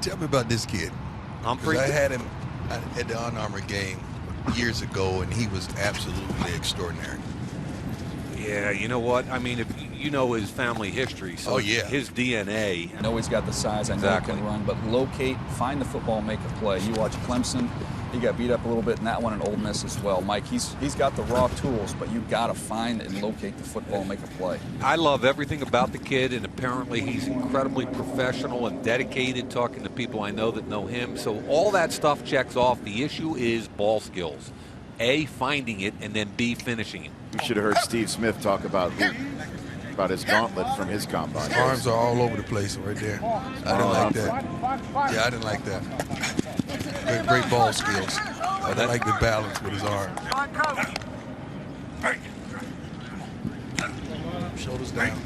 Tell me about this kid. Humphrey. I had him at the Under Armour game years ago, and he was absolutely extraordinary. Yeah, you know what? I mean, if you know his family history, so his DNA. I know he's got the size, I know he can run, but locate, find the football, make a play. You watch Clemson, he got beat up a little bit in that one, and Ole Miss as well. Mike, he's got the raw tools, but you've got to find and locate the football and make a play. I love everything about the kid, and apparently he's incredibly professional and dedicated, talking to people I know that know him. So all that stuff checks off. The issue is ball skills. A, finding it, and then B, finishing it. You should have heard Steve Smith talk about his gauntlet from his combine. His arms are all over the place right there. I didn't like that. Yeah, I didn't like that. Great ball skills. I didn't like the balance with his arm. Shoulders down.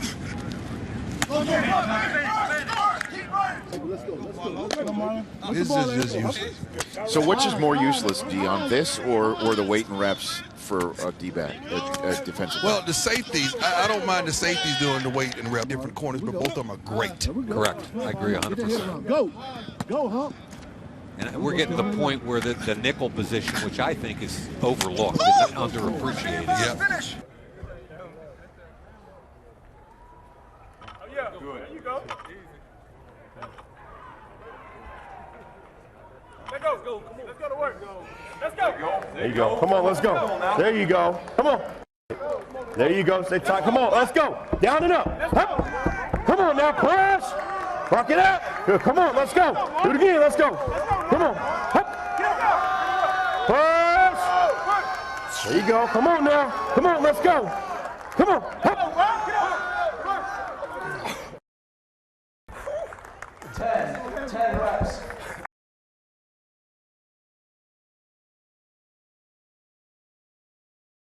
This is just useless. So which is more useless, Dion, this or the weight and reps for a D-back, a defensive back? Well, the safeties, I don't mind the safeties doing the weight and rep different corners, but both of them are great. Correct. I agree 100%. Go, Hump. And we're getting to the point where the nickel position, which I think is overlooked and underappreciated. Yeah. There you go. Let's go. Let's go to work. Let's go. There you go. Come on, let's go. There you go. Come on. There you go. Stay tight. Come on, let's go. Down and up. Up. Come on now, press. Rock it out. Good. Come on, let's go. Do it again. Let's go. Come on. Up. Press. There you go. Come on now. Come on, let's go. Come on. Up. 10 reps.